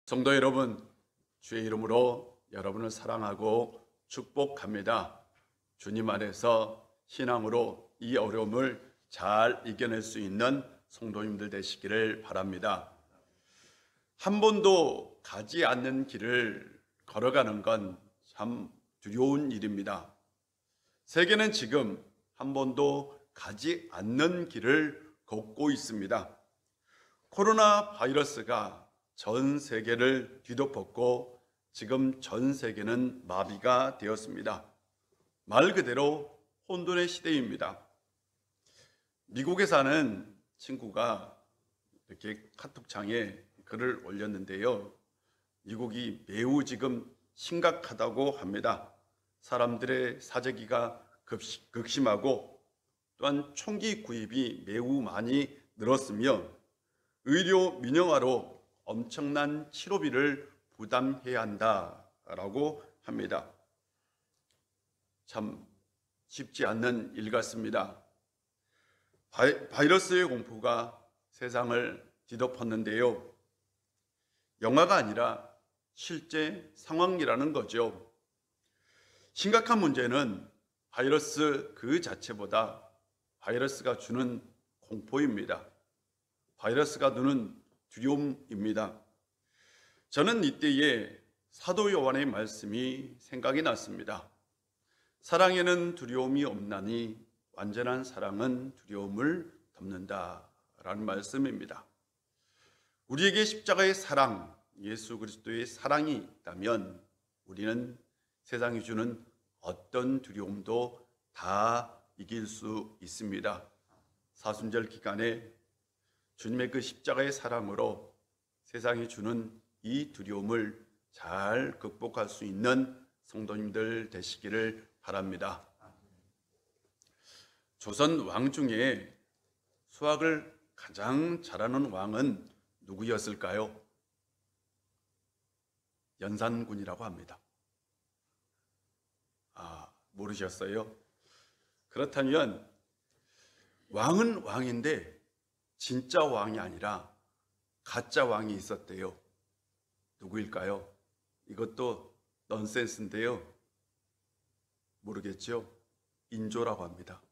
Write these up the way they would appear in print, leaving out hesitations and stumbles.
성도 여러분, 주의 이름으로 여러분을 사랑하고 축복합니다. 주님 안에서 신앙으로 이 어려움을 잘 이겨낼 수 있는 성도님들 되시기를 바랍니다. 한 번도 가지 않는 길을 걸어가는 건 참 두려운 일입니다. 세계는 지금 한 번도 가지 않는 길을 걷고 있습니다. 코로나 바이러스가 전 세계를 뒤덮었고 지금 전 세계는 마비가 되었습니다. 말 그대로 혼돈의 시대입니다. 미국에 사는 친구가 이렇게 카톡창에 글을 올렸는데요. 미국이 매우 지금 심각하다고 합니다. 사람들의 사재기가 극심하고 또한 총기 구입이 매우 많이 늘었으며 의료 민영화로 엄청난 치료비를 부담해야 한다라고 합니다. 참 쉽지 않는 일 같습니다. 바이러스의 공포가 세상을 뒤덮었는데요. 영화가 아니라 실제 상황이라는 거죠. 심각한 문제는 바이러스 그 자체보다 바이러스가 주는 공포입니다. 바이러스가 주는 두려움입니다. 저는 이때에 사도 요한의 말씀이 생각이 났습니다. 사랑에는 두려움이 없나니 완전한 사랑은 두려움을 덮는다 라는 말씀입니다. 우리에게 십자가의 사랑, 예수 그리스도의 사랑이 있다면 우리는 세상이 주는 어떤 두려움도 다 이길 수 있습니다. 사순절 기간에 주님의 그 십자가의 사랑으로 세상이 주는 이 두려움을 잘 극복할 수 있는 성도님들 되시기를 바랍니다. 조선 왕 중에 수학을 가장 잘하는 왕은 누구였을까요? 연산군이라고 합니다. 모르셨어요? 그렇다면 왕은 왕인데 진짜 왕이 아니라 가짜 왕이 있었대요. 누구일까요? 이것도 넌센스인데요. 모르겠죠? 인조라고 합니다.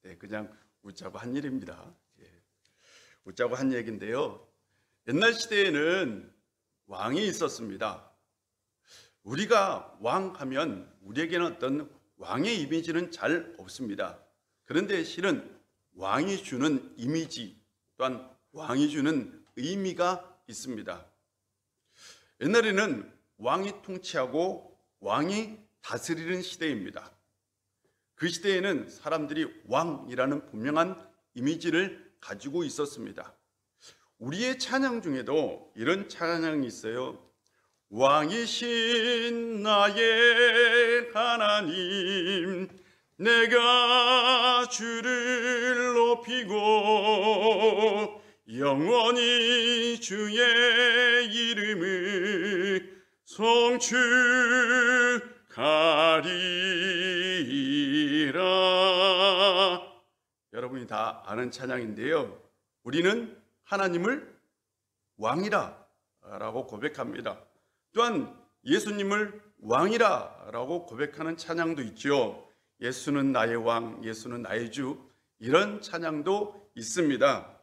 네, 그냥 웃자고 한 일입니다. 웃자고 한 얘기인데요. 옛날 시대에는 왕이 있었습니다. 우리가 왕하면 우리에게는 어떤 왕의 이미지는 잘 없습니다. 그런데 실은 왕이 주는 이미지 또한 왕이 주는 의미가 있습니다. 옛날에는 왕이 통치하고 왕이 다스리는 시대입니다. 그 시대에는 사람들이 왕이라는 분명한 이미지를 가지고 있었습니다. 우리의 찬양 중에도 이런 찬양이 있어요. 왕이신 나의 하나님, 내가 주를 높이고 영원히 주의 이름을 송축하리라. 여러분이 다 아는 찬양인데요. 우리는 하나님을 왕이라 라고 고백합니다. 또한 예수님을 왕이라 라고 고백하는 찬양도 있죠. 예수는 나의 왕, 예수는 나의 주, 이런 찬양도 있습니다.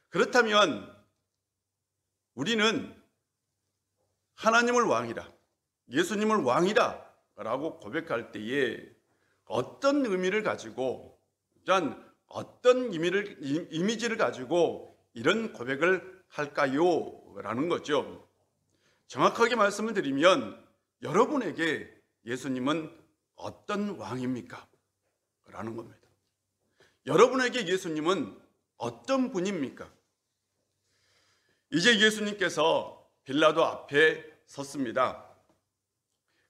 그렇다면 우리는 하나님을 왕이라, 예수님을 왕이라 라고 고백할 때에 어떤 의미를 가지고, 또한 어떤 이미지를 가지고 이런 고백을 할까요? 라는 거죠. 정확하게 말씀을 드리면 여러분에게 예수님은 어떤 왕입니까? 라는 겁니다. 여러분에게 예수님은 어떤 분입니까? 이제 예수님께서 빌라도 앞에 섰습니다.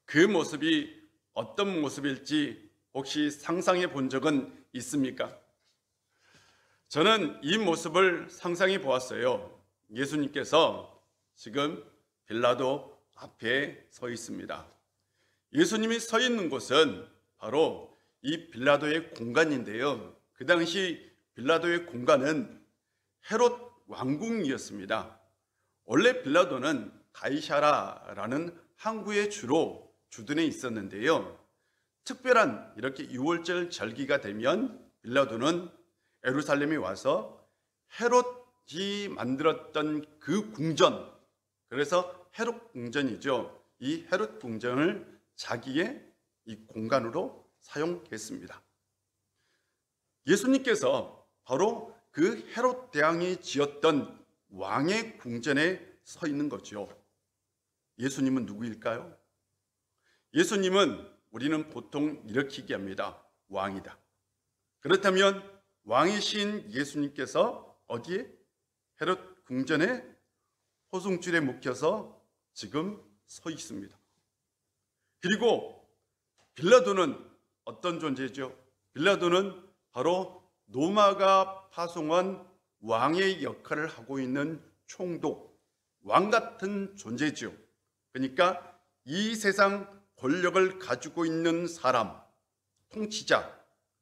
그 모습이 어떤 모습일지 혹시 상상해 본 적은 있습니까? 저는 이 모습을 상상해 보았어요. 예수님께서 지금 빌라도 앞에 서 있습니다. 예수님이 서 있는 곳은 바로 이 빌라도의 공간인데요. 그 당시 빌라도의 공간은 헤롯 왕궁이었습니다. 원래 빌라도는 가이사라라는 항구에 주로 주둔해 있었는데요. 특별한 이렇게 유월절 절기가 되면 빌라도는 예루살렘에 와서 헤롯이 만들었던 그 궁전, 그래서 헤롯 궁전이죠. 이 헤롯 궁전을 자기의 이 공간으로 사용했습니다. 예수님께서 바로 그 헤롯 대왕이 지었던 왕의 궁전에 서 있는 거죠. 예수님은 누구일까요? 예수님은 우리는 보통 이렇게 얘기합니다. 왕이다. 그렇다면 왕이신 예수님께서 어디에? 헤롯 궁전에 호승줄에 묶여서 지금 서 있습니다. 그리고 빌라도는 어떤 존재죠? 빌라도는 바로 로마가 파송한 왕의 역할을 하고 있는 총독, 왕 같은 존재죠. 그러니까 이 세상 권력을 가지고 있는 사람, 통치자,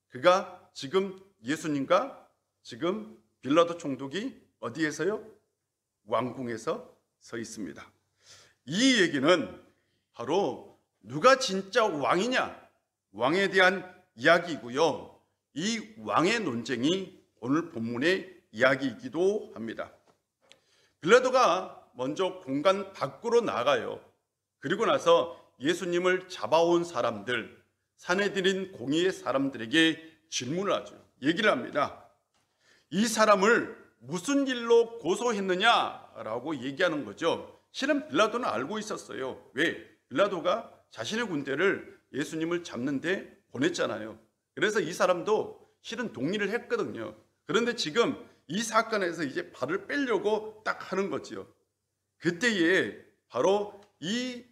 그가 지금 예수님과 지금 빌라도 총독이 어디에서요? 왕궁에서 서 있습니다. 이 얘기는 바로 누가 진짜 왕이냐? 왕에 대한 이야기이고요. 이 왕의 논쟁이 오늘 본문의 이야기이기도 합니다. 빌라도가 먼저 공간 밖으로 나가요. 그리고 나서 예수님을 잡아온 사람들, 산헤드린 공의의 사람들에게 질문을 하죠. 얘기를 합니다. 이 사람을 무슨 일로 고소했느냐라고 얘기하는 거죠. 실은 빌라도는 알고 있었어요. 왜? 빌라도가 자신의 군대를 예수님을 잡는데 보냈잖아요. 그래서 이 사람도 실은 동의를 했거든요. 그런데 지금 이 사건에서 이제 발을 빼려고 딱 하는 거죠. 그때에 바로 이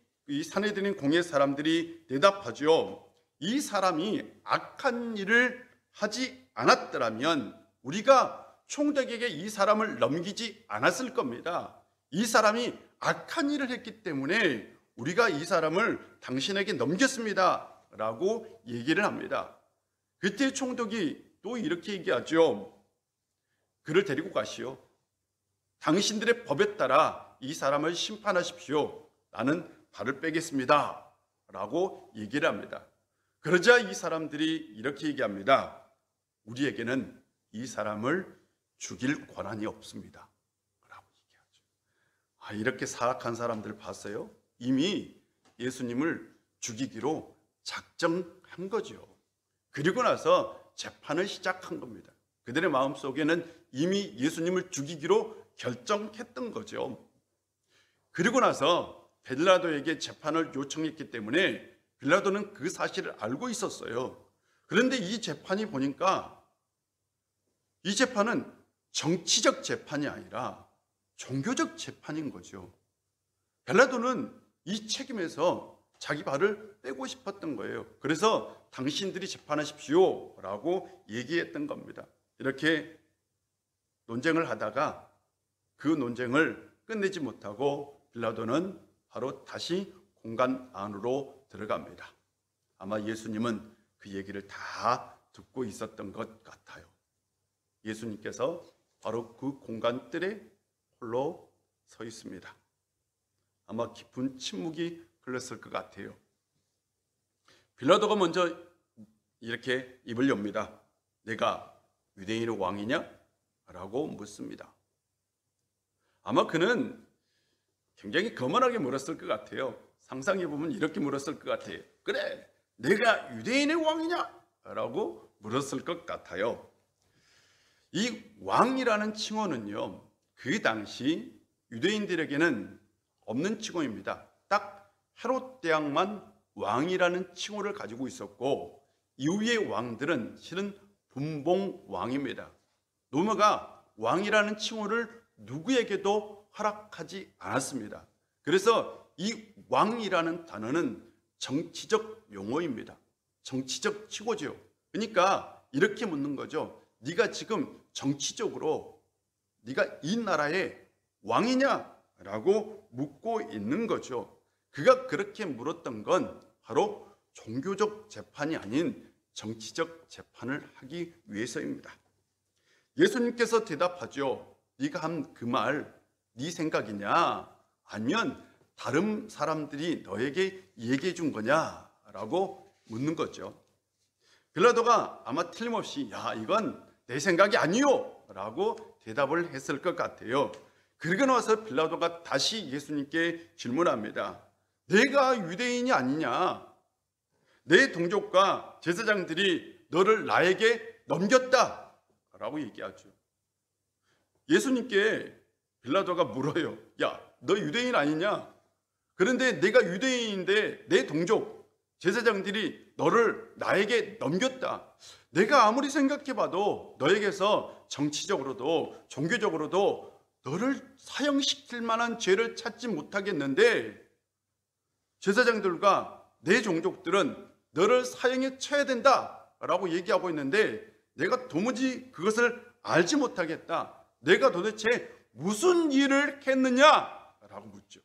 산헤드린 공의 사람들이 대답하죠. 이 사람이 악한 일을 하지 않았더라면 우리가 총독에게 이 사람을 넘기지 않았을 겁니다. 이 사람이 악한 일을 했기 때문에 우리가 이 사람을 당신에게 넘겼습니다 라고 얘기를 합니다. 그때 총독이 또 이렇게 얘기하죠. 그를 데리고 가시오. 당신들의 법에 따라 이 사람을 심판하십시오. 나는 발을 빼겠습니다 라고 얘기를 합니다. 그러자 이 사람들이 이렇게 얘기합니다. 우리에게는 이 사람을 죽일 권한이 없습니다 라고 얘기하죠. 이렇게 사악한 사람들 봤어요? 이미 예수님을 죽이기로 작정한 거죠. 그리고 나서 재판을 시작한 겁니다. 그들의 마음속에는 이미 예수님을 죽이기로 결정했던 거죠. 그리고 나서 빌라도에게 재판을 요청했기 때문에 빌라도는 그 사실을 알고 있었어요. 그런데 이 재판이 보니까 이 재판은 정치적 재판이 아니라 종교적 재판인 거죠. 빌라도는 이 책임에서 자기 발을 빼고 싶었던 거예요. 그래서 당신들이 재판하십시오 라고 얘기했던 겁니다. 이렇게 논쟁을 하다가 그 논쟁을 끝내지 못하고 빌라도는 바로 다시 공간 안으로 들어갑니다. 아마 예수님은 그 얘기를 다 듣고 있었던 것 같아요. 예수님께서 바로 그 공간 뜰에 홀로 서 있습니다. 아마 깊은 침묵이 흘렀을 것 같아요. 빌라도가 먼저 이렇게 입을 엽니다. 내가 유대인의 왕이냐? 라고 묻습니다. 아마 그는 굉장히 거만하게 물었을 것 같아요. 상상해보면 이렇게 물었을 것 같아요. 그래, 내가 유대인의 왕이냐? 라고 물었을 것 같아요. 이 왕이라는 칭호는요, 그 당시 유대인들에게는 없는 칭호입니다. 딱 헤롯 대왕만 왕이라는 칭호를 가지고 있었고 이후의 왕들은 실은 분봉 왕입니다. 로마가 왕이라는 칭호를 누구에게도 허락하지 않았습니다. 그래서 이 왕이라는 단어는 정치적 용어입니다. 정치적 칭호죠. 그러니까 이렇게 묻는 거죠. 네가 지금 정치적으로 네가 이 나라의 왕이냐? 라고 묻고 있는 거죠. 그가 그렇게 물었던 건 바로 종교적 재판이 아닌 정치적 재판을 하기 위해서입니다. 예수님께서 대답하죠. 네가 한 그 말 네 생각이냐? 아니면 다른 사람들이 너에게 얘기해 준 거냐라고 묻는 거죠. 빌라도가 아마 틀림없이 야, 이건 내 생각이 아니요 라고 대답을 했을 것 같아요. 그러고 나서 빌라도가 다시 예수님께 질문합니다. 내가 유대인이 아니냐? 내 동족과 제사장들이 너를 나에게 넘겼다 라고 얘기하죠. 예수님께 빌라도가 물어요. 야, 너 유대인 아니냐? 그런데 내가 유대인인데 내 동족, 제사장들이 너를 나에게 넘겼다. 내가 아무리 생각해봐도 너에게서 정치적으로도 종교적으로도 너를 사형시킬 만한 죄를 찾지 못하겠는데 제사장들과 내 종족들은 너를 사형에 쳐야 된다라고 얘기하고 있는데 내가 도무지 그것을 알지 못하겠다. 내가 도대체 무슨 일을 했느냐라고 묻죠.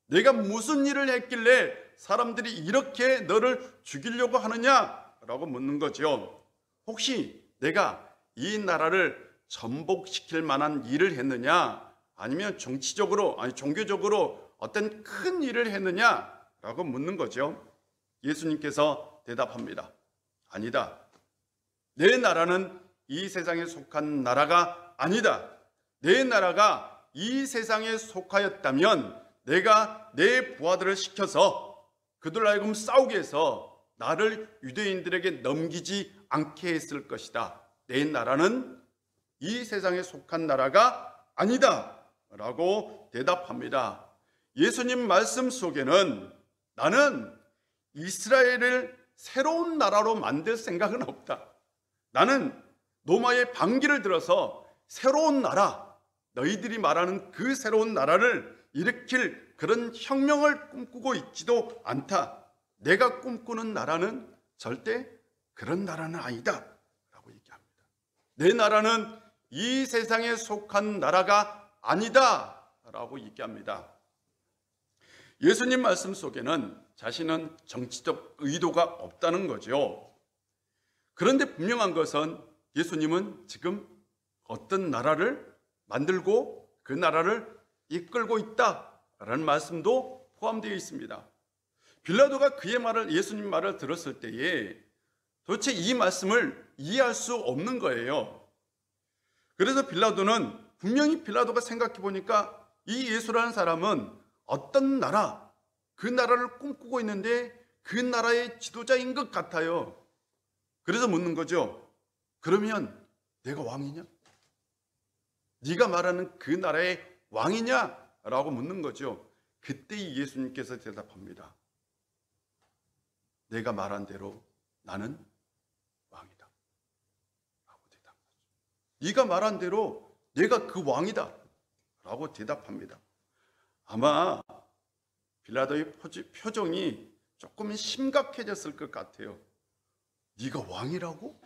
내가 무슨 일을 했길래 사람들이 이렇게 너를 죽이려고 하느냐라고 묻는 거죠. 혹시 내가 이 나라를 전복시킬 만한 일을 했느냐, 아니면 정치적으로, 아니 종교적으로 어떤 큰 일을 했느냐라고 묻는 거죠. 예수님께서 대답합니다. 아니다. 내 나라는 이 세상에 속한 나라가 아니다. 내 나라가 이 세상에 속하였다면 내가 내 부하들을 시켜서 그들 하여금 싸우게 해서 나를 유대인들에게 넘기지 않게 했을 것이다. 내 나라는 이 세상에 속한 나라가 아니다 라고 대답합니다. 예수님 말씀 속에는 나는 이스라엘을 새로운 나라로 만들 생각은 없다. 나는 로마의 반기를 들어서 새로운 나라, 너희들이 말하는 그 새로운 나라를 일으킬 그런 혁명을 꿈꾸고 있지도 않다. 내가 꿈꾸는 나라는 절대 그런 나라는 아니다 라고 얘기합니다. 내 나라는 이 세상에 속한 나라가 아니다 라고 얘기합니다. 예수님 말씀 속에는 자신은 정치적 의도가 없다는 거죠. 그런데 분명한 것은 예수님은 지금 어떤 나라를 만들고 그 나라를 이끌고 있다라는 말씀도 포함되어 있습니다. 빌라도가 그의 말을, 예수님 말을 들었을 때에 도대체 이 말씀을 이해할 수 없는 거예요. 그래서 빌라도는, 분명히 빌라도가 생각해 보니까 이 예수라는 사람은 어떤 나라, 그 나라를 꿈꾸고 있는데 그 나라의 지도자인 것 같아요. 그래서 묻는 거죠. 그러면 내가 왕이냐? 네가 말하는 그 나라의 왕이냐? 라고 묻는 거죠. 그때 예수님께서 대답합니다. 내가 말한 대로 나는 왕이다 라고 대답하죠. 네가 말한 대로 내가 그 왕이다 라고 대답합니다. 아마 빌라도의 표정이 조금 심각해졌을 것 같아요. 네가 왕이라고?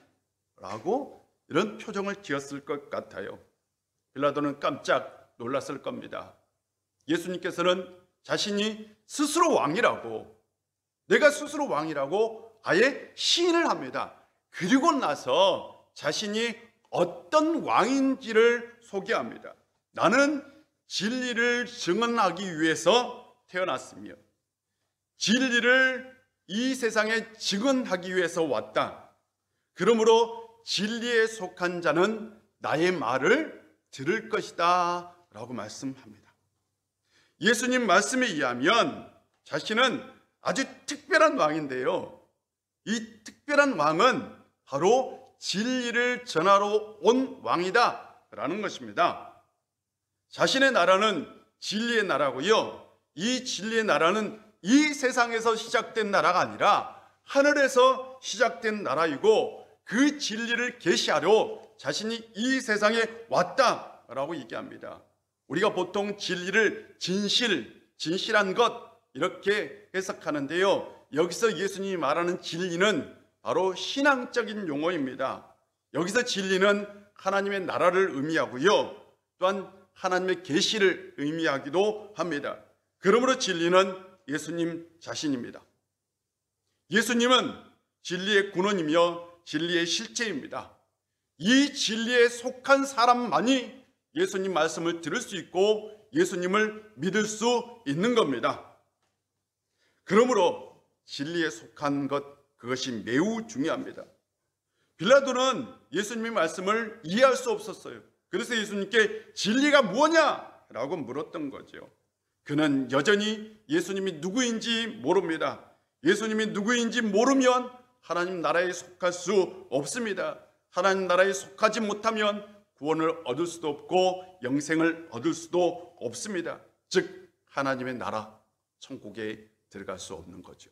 라고 이런 표정을 지었을 것 같아요. 빌라도는 깜짝 놀랐을 겁니다. 예수님께서는 자신이 스스로 왕이라고, 내가 스스로 왕이라고 아예 시인을 합니다. 그리고 나서 자신이 어떤 왕인지를 소개합니다. 나는 진리를 증언하기 위해서 태어났으며 진리를 이 세상에 증언하기 위해서 왔다. 그러므로 진리에 속한 자는 나의 말을 들을 것이다 라고 말씀합니다. 예수님 말씀에 의하면 자신은 아주 특별한 왕인데요, 이 특별한 왕은 바로 진리를 전하러 온 왕이다 라는 것입니다. 자신의 나라는 진리의 나라고요, 이 진리의 나라는 이 세상에서 시작된 나라가 아니라 하늘에서 시작된 나라이고 그 진리를 계시하려 자신이 이 세상에 왔다라고 얘기합니다. 우리가 보통 진리를 진실한 것 이렇게 해석하는데요, 여기서 예수님이 말하는 진리는 바로 신앙적인 용어입니다. 여기서 진리는 하나님의 나라를 의미하고요, 또한 하나님의 계시를 의미하기도 합니다. 그러므로 진리는 예수님 자신입니다. 예수님은 진리의 근원이며 진리의 실체입니다. 이 진리에 속한 사람만이 예수님 말씀을 들을 수 있고 예수님을 믿을 수 있는 겁니다. 그러므로 진리에 속한 것, 그것이 매우 중요합니다. 빌라도는 예수님의 말씀을 이해할 수 없었어요. 그래서 예수님께 진리가 뭐냐라고 물었던 거죠. 그는 여전히 예수님이 누구인지 모릅니다. 예수님이 누구인지 모르면 하나님 나라에 속할 수 없습니다. 하나님 나라에 속하지 못하면 구원을 얻을 수도 없고 영생을 얻을 수도 없습니다. 즉 하나님의 나라, 천국에 들어갈 수 없는 거죠.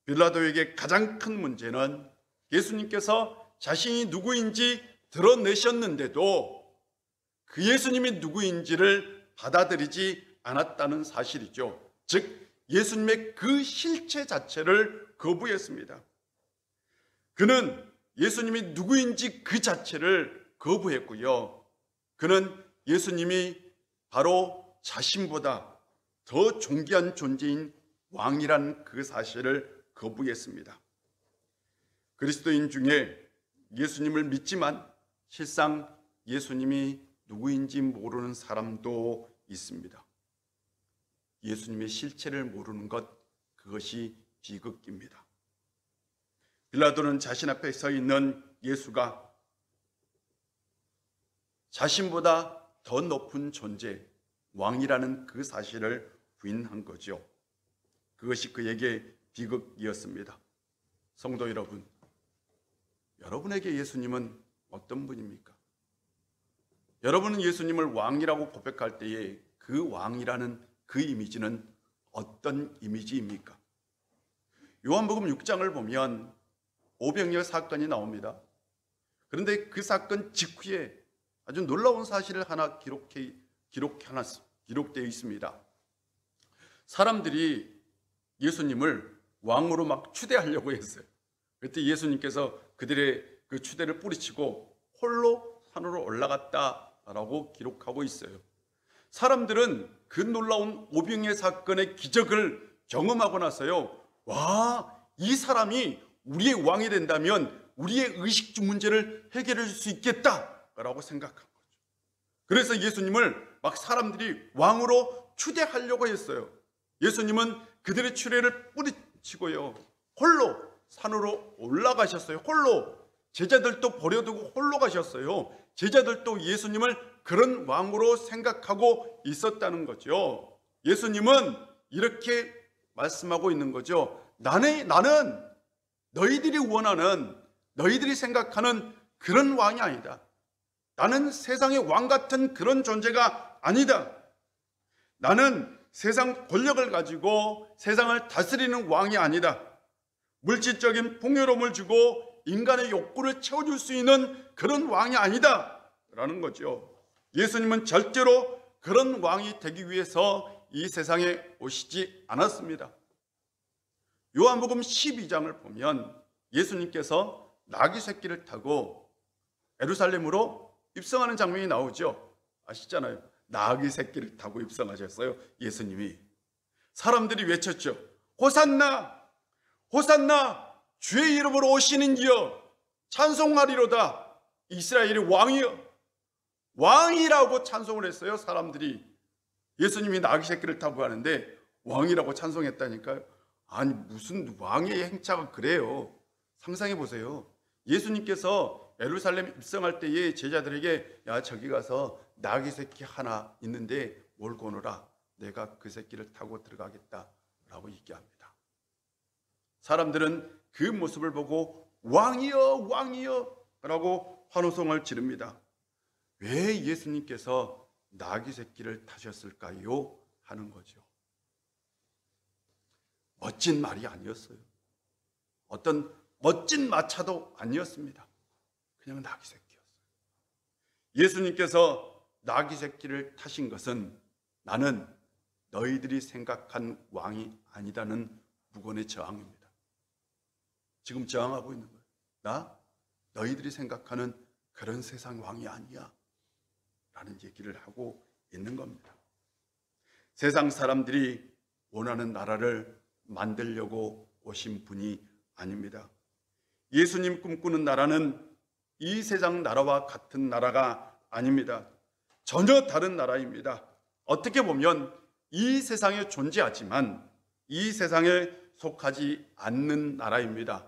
빌라도에게 가장 큰 문제는 예수님께서 자신이 누구인지 드러내셨는데도 그 예수님이 누구인지를 받아들이지 않았다는 사실이죠. 즉 예수님의 그 실체 자체를 거부했습니다. 그는 예수님이 누구인지 그 자체를 거부했고요. 그는 예수님이 바로 자신보다 더 존귀한 존재인 왕이라는 그 사실을 거부했습니다. 그리스도인 중에 예수님을 믿지만 실상 예수님이 누구인지 모르는 사람도 있습니다. 예수님의 실체를 모르는 것, 그것이 비극입니다. 빌라도는 자신 앞에 서 있는 예수가 자신보다 더 높은 존재, 왕이라는 그 사실을 부인한 거죠. 그것이 그에게 비극이었습니다. 성도 여러분, 여러분에게 예수님은 어떤 분입니까? 여러분은 예수님을 왕이라고 고백할 때에 그 왕이라는 그 이미지는 어떤 이미지입니까? 요한복음 6장을 보면 오병이어 사건이 나옵니다. 그런데 그 사건 직후에 아주 놀라운 사실을 하나 기록되어 있습니다. 사람들이 예수님을 왕으로 막 추대하려고 했어요. 그때 예수님께서 그들의 그 추대를 뿌리치고 홀로 산으로 올라갔다라고 기록하고 있어요. 사람들은 그 놀라운 오병이어 사건의 기적을 경험하고 나서요, 와, 이 사람이 우리의 왕이 된다면 우리의 의식주 문제를 해결해 줄 수 있겠다라고 생각한 거죠. 그래서 예수님을 막 사람들이 왕으로 추대하려고 했어요. 예수님은 그들의 추대를 뿌리치고요, 홀로 산으로 올라가셨어요. 홀로. 제자들도 버려두고 홀로 가셨어요. 제자들도 예수님을 그런 왕으로 생각하고 있었다는 거죠. 예수님은 이렇게 말씀하고 있는 거죠. 나는 너희들이 원하는, 너희들이 생각하는 그런 왕이 아니다. 나는 세상의 왕 같은 그런 존재가 아니다. 나는 세상 권력을 가지고 세상을 다스리는 왕이 아니다. 물질적인 풍요로움을 주고 인간의 욕구를 채워줄 수 있는 그런 왕이 아니다 라는 거죠. 예수님은 절대로 그런 왕이 되기 위해서 이 세상에 오시지 않았습니다. 요한복음 12장을 보면 예수님께서 나귀 새끼를 타고 예루살렘으로 입성하는 장면이 나오죠. 아시잖아요. 나귀 새끼를 타고 입성하셨어요. 예수님이. 사람들이 외쳤죠. 호산나! 호산나! 주의 이름으로 오시는 이여 찬송하리로다. 이스라엘의 왕이여. 왕이라고 찬송을 했어요. 사람들이. 예수님이 나귀 새끼를 타고 가는데 왕이라고 찬송했다니까요. 아니 무슨 왕의 행차가 그래요. 상상해 보세요. 예수님께서 예루살렘 입성할 때에 제자들에게 야 저기 가서 나귀 새끼 하나 있는데 몰고 오너라. 내가 그 새끼를 타고 들어가겠다라고 얘기합니다. 사람들은 그 모습을 보고 왕이여 왕이여 라고 환호성을 지릅니다. 왜 예수님께서 나귀 새끼를 타셨을까요? 하는 거죠. 멋진 말이 아니었어요. 어떤 멋진 마차도 아니었습니다. 그냥 나귀 새끼였어요. 예수님께서 나귀 새끼를 타신 것은 나는 너희들이 생각한 왕이 아니다는 무건의 저항입니다. 지금 저항하고 있는 거예요. 나 너희들이 생각하는 그런 세상 왕이 아니야 라는 얘기를 하고 있는 겁니다. 세상 사람들이 원하는 나라를 만들려고 오신 분이 아닙니다. 예수님 꿈꾸는 나라는 이 세상 나라와 같은 나라가 아닙니다. 전혀 다른 나라입니다. 어떻게 보면 이 세상에 존재하지만 이 세상에 속하지 않는 나라입니다.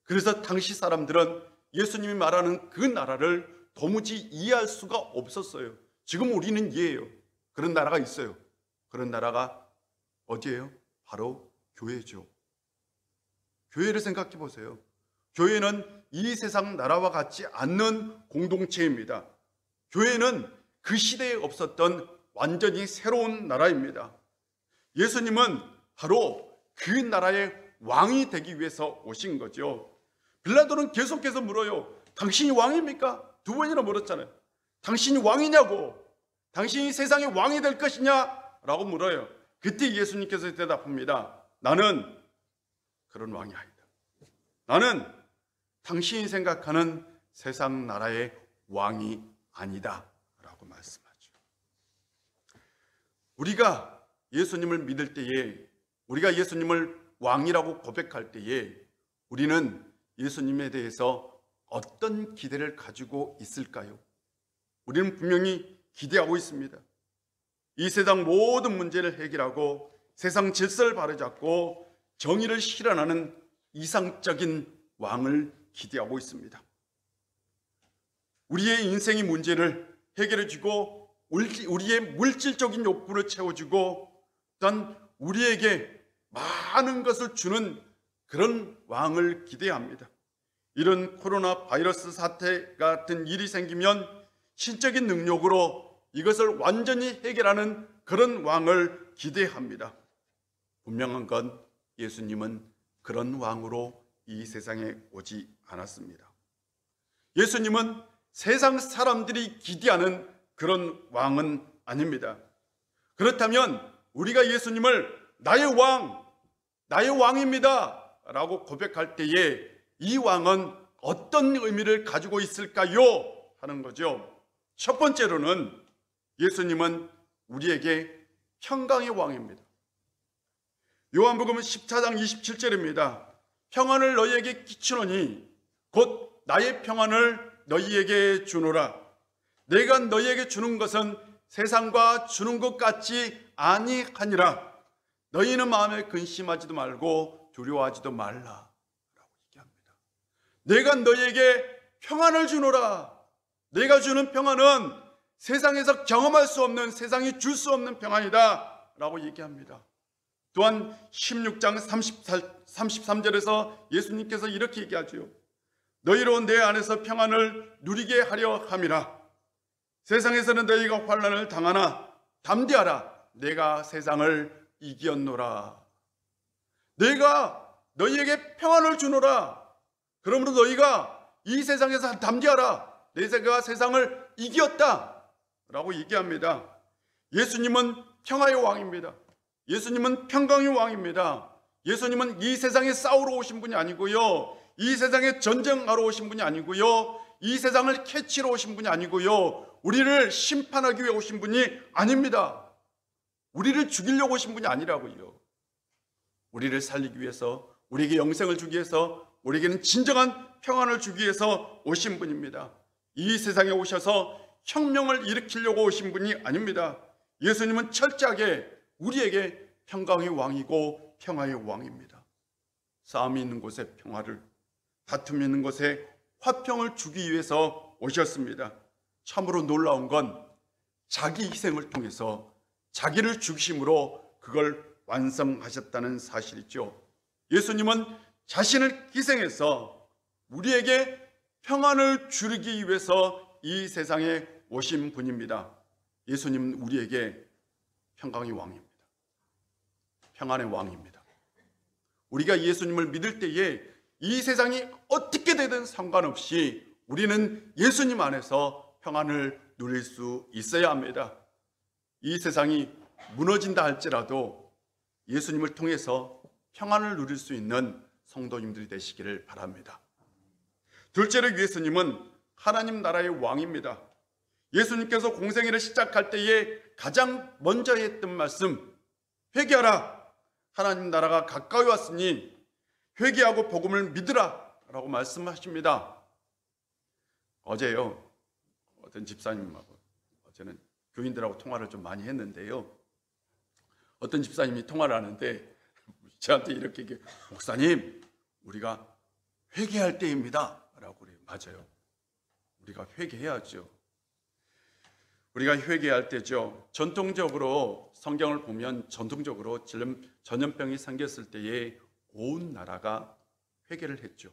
그래서 당시 사람들은 예수님이 말하는 그 나라를 도무지 이해할 수가 없었어요. 지금 우리는 이해해요. 그런 나라가 있어요. 그런 나라가 어디예요? 바로 교회죠. 교회를 생각해 보세요. 교회는 이 세상 나라와 같지 않는 공동체입니다. 교회는 그 시대에 없었던 완전히 새로운 나라입니다. 예수님은 바로 그 나라의 왕이 되기 위해서 오신 거죠. 빌라도는 계속해서 물어요. 당신이 왕입니까? 두 번이나 물었잖아요. 당신이 왕이냐고, 당신이 세상의 왕이 될 것이냐? 라고 물어요. 그때 예수님께서 대답합니다. 나는 그런 왕이 아니다. 나는 당신이 생각하는 세상 나라의 왕이 아니다 라고 말씀하죠. 우리가 예수님을 믿을 때에, 우리가 예수님을 왕이라고 고백할 때에 우리는 예수님에 대해서 어떤 기대를 가지고 있을까요? 우리는 분명히 기대하고 있습니다. 이 세상 모든 문제를 해결하고 세상 질서를 바로잡고 정의를 실현하는 이상적인 왕을 기대하고 있습니다. 우리의 인생의 문제를 해결해주고 우리의 물질적인 욕구를 채워주고 또한 우리에게 많은 것을 주는 그런 왕을 기대합니다. 이런 코로나 바이러스 사태 같은 일이 생기면 신적인 능력으로 이것을 완전히 해결하는 그런 왕을 기대합니다. 분명한 건 예수님은 그런 왕으로 이 세상에 오지 않았습니다. 예수님은 세상 사람들이 기대하는 그런 왕은 아닙니다. 그렇다면 우리가 예수님을 나의 왕입니다 라고 고백할 때에 이 왕은 어떤 의미를 가지고 있을까요? 하는 거죠. 첫 번째로는 예수님은 우리에게 평강의 왕입니다. 요한복음 14장 27절입니다. 평안을 너희에게 끼치노니 곧 나의 평안을 너희에게 주노라. 내가 너희에게 주는 것은 세상과 주는 것 같지 아니하니라. 너희는 마음에 근심하지도 말고 두려워하지도 말라 라고 얘기합니다. 내가 너희에게 평안을 주노라. 내가 주는 평안은 세상에서 경험할 수 없는, 세상이 줄 수 없는 평안이다 라고 얘기합니다. 또한 16장 33절에서 예수님께서 이렇게 얘기하죠. 너희로 내 안에서 평안을 누리게 하려 함이라. 세상에서는 너희가 환난을 당하나 담대하라. 내가 세상을 이겼노라. 내가 너희에게 평안을 주노라. 그러므로 너희가 이 세상에서 담대하라. 내가 세상을 이겼다 라고 얘기합니다. 예수님은 평화의 왕입니다. 예수님은 평강의 왕입니다. 예수님은 이 세상에 싸우러 오신 분이 아니고요, 이 세상에 전쟁하러 오신 분이 아니고요, 이 세상을 캐치러 오신 분이 아니고요, 우리를 심판하기 위해 오신 분이 아닙니다. 우리를 죽이려고 오신 분이 아니라고요. 우리를 살리기 위해서, 우리에게 영생을 주기 위해서, 우리에게는 진정한 평안을 주기 위해서 오신 분입니다. 이 세상에 오셔서 혁명을 일으키려고 오신 분이 아닙니다. 예수님은 철저하게 우리에게 평강의 왕이고 평화의 왕입니다. 싸움이 있는 곳에 평화를, 다툼이 있는 곳에 화평을 주기 위해서 오셨습니다. 참으로 놀라운 건 자기 희생을 통해서 자기를 죽이심으로 그걸 완성하셨다는 사실이죠. 예수님은 자신을 희생해서 우리에게 평안을 주기 위해서 이 세상에 오신 분입니다. 예수님은 우리에게 평강의 왕입니다. 평안의 왕입니다. 우리가 예수님을 믿을 때에 이 세상이 어떻게 되든 상관없이 우리는 예수님 안에서 평안을 누릴 수 있어야 합니다. 이 세상이 무너진다 할지라도 예수님을 통해서 평안을 누릴 수 있는 성도님들이 되시기를 바랍니다. 둘째로 예수님은 하나님 나라의 왕입니다. 예수님께서 공생애를 시작할 때에 가장 먼저 했던 말씀, 회개하라. 하나님 나라가 가까이 왔으니 회개하고 복음을 믿으라 라고 말씀하십니다. 어제요, 어떤 집사님하고, 어제는 교인들하고 통화를 좀 많이 했는데요, 어떤 집사님이 통화를 하는데 저한테 이렇게 얘기해요. 목사님, 우리가 회개할 때입니다 라고 그래요. 맞아요. 우리가 회개해야죠. 우리가 회개할 때죠. 전통적으로 성경을 보면 전통적으로 전염병이 생겼을 때에 온 나라가 회개를 했죠.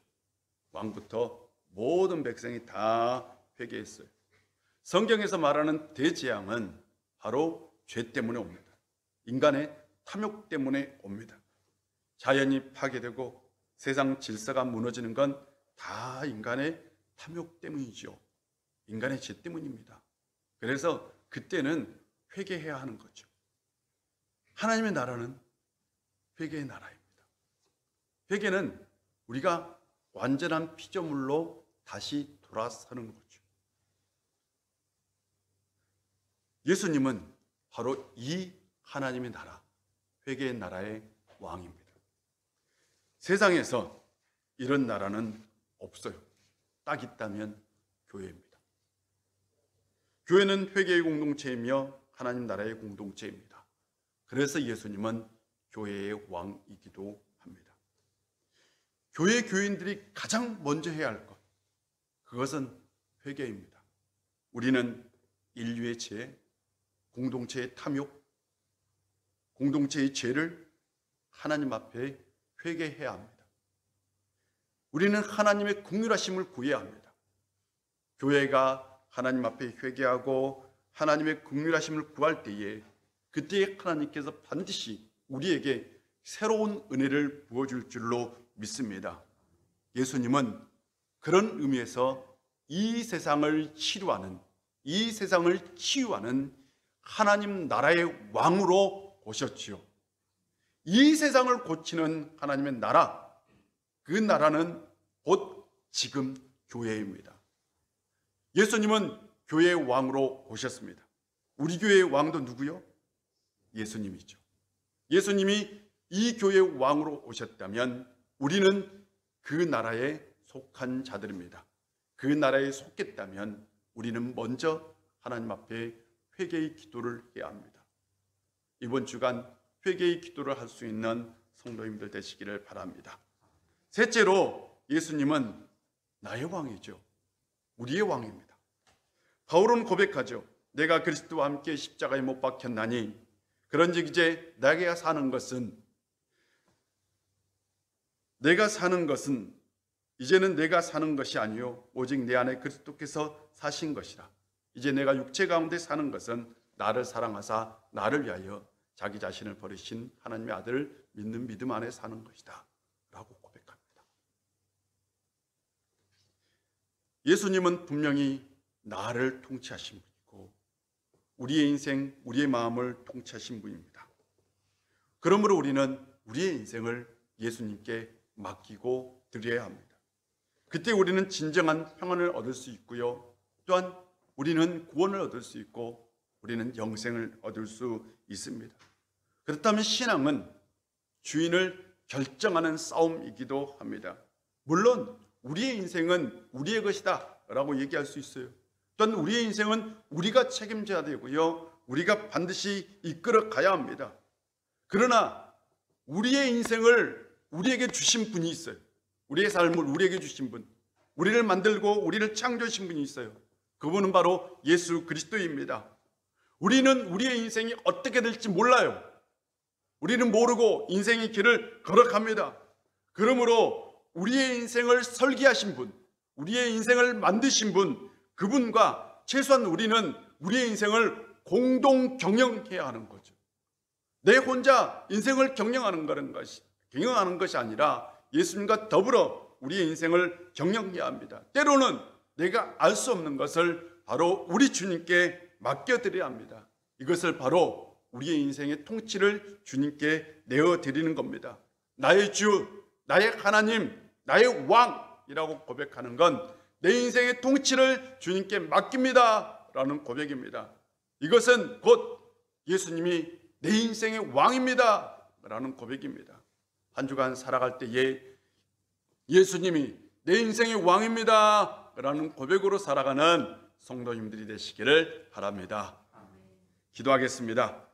왕부터 모든 백성이 다 회개했어요. 성경에서 말하는 대재앙은 바로 죄 때문에 옵니다. 인간의 탐욕 때문에 옵니다. 자연이 파괴되고 세상 질서가 무너지는 건 다 인간의 탐욕 때문이죠. 인간의 죄 때문입니다. 그래서 그때는 회개해야 하는 거죠. 하나님의 나라는 회개의 나라입니다. 회개는 우리가 완전한 피조물로 다시 돌아서는 거죠. 예수님은 바로 이 하나님의 나라, 회개의 나라의 왕입니다. 세상에서 이런 나라는 없어요. 딱 있다면 교회입니다. 교회는 회개의 공동체이며 하나님 나라의 공동체입니다. 그래서 예수님은 교회의 왕이기도 합니다. 교회 교인들이 가장 먼저 해야 할 것, 그것은 회개입니다. 우리는 인류의 죄, 공동체의 탐욕, 공동체의 죄를 하나님 앞에 회개해야 합니다. 우리는 하나님의 긍휼하심을 구해야 합니다. 교회가 하나님 앞에 회개하고 하나님의 긍휼하심을 구할 때에 그때에 하나님께서 반드시 우리에게 새로운 은혜를 부어줄 줄로 믿습니다. 예수님은 그런 의미에서 이 세상을 치유하는 하나님 나라의 왕으로 오셨지요. 이 세상을 고치는 하나님의 나라, 그 나라는 곧 지금 교회입니다. 예수님은 교회의 왕으로 오셨습니다. 우리 교회의 왕도 누구요? 예수님이죠. 예수님이 이 교회의 왕으로 오셨다면 우리는 그 나라에 속한 자들입니다. 그 나라에 속했다면 우리는 먼저 하나님 앞에 회개의 기도를 해야 합니다. 이번 주간 회개의 기도를 할 수 있는 성도님들 되시기를 바랍니다. 셋째로 예수님은 나의 왕이죠. 우리의 왕입니다. 바울은 고백하죠. 내가 그리스도와 함께 십자가에 못 박혔나니 그런즉 이제 내가 사는 것은 이제는 내가 사는 것이 아니요 오직 내 안에 그리스도께서 사신 것이라. 이제 내가 육체 가운데 사는 것은 나를 사랑하사 나를 위하여 자기 자신을 버리신 하나님의 아들을 믿는 믿음 안에 사는 것이다 라고 고백합니다. 예수님은 분명히 나를 통치하신 분이고 우리의 인생, 우리의 마음을 통치하신 분입니다. 그러므로 우리는 우리의 인생을 예수님께 맡기고 드려야 합니다. 그때 우리는 진정한 평안을 얻을 수 있고요. 또한 우리는 구원을 얻을 수 있고 우리는 영생을 얻을 수 있습니다. 그렇다면 신앙은 주인을 결정하는 싸움이기도 합니다. 물론 우리의 인생은 우리의 것이다 라고 얘기할 수 있어요. 또한 우리의 인생은 우리가 책임져야 되고요. 우리가 반드시 이끌어 가야 합니다. 그러나 우리의 인생을 우리에게 주신 분이 있어요. 우리의 삶을 우리에게 주신 분, 우리를 만들고 우리를 창조하신 분이 있어요. 그분은 바로 예수 그리스도입니다. 우리는 우리의 인생이 어떻게 될지 몰라요. 우리는 모르고 인생의 길을 걸어갑니다. 그러므로 우리의 인생을 설계하신 분, 우리의 인생을 만드신 분, 그분과 최소한 우리는 우리의 인생을 공동 경영해야 하는 거죠. 내 혼자 인생을 경영하는 것이 아니라 예수님과 더불어 우리의 인생을 경영해야 합니다. 때로는 내가 알 수 없는 것을 바로 우리 주님께 맡겨드려야 합니다. 이것을 바로 우리의 인생의 통치를 주님께 내어드리는 겁니다. 나의 주, 나의 하나님, 나의 왕이라고 고백하는 건 내 인생의 통치를 주님께 맡깁니다 라는 고백입니다. 이것은 곧 예수님이 내 인생의 왕입니다 라는 고백입니다. 한 주간 살아갈 때에 예수님이 내 인생의 왕입니다 라는 고백으로 살아가는 성도님들이 되시기를 바랍니다. 기도하겠습니다.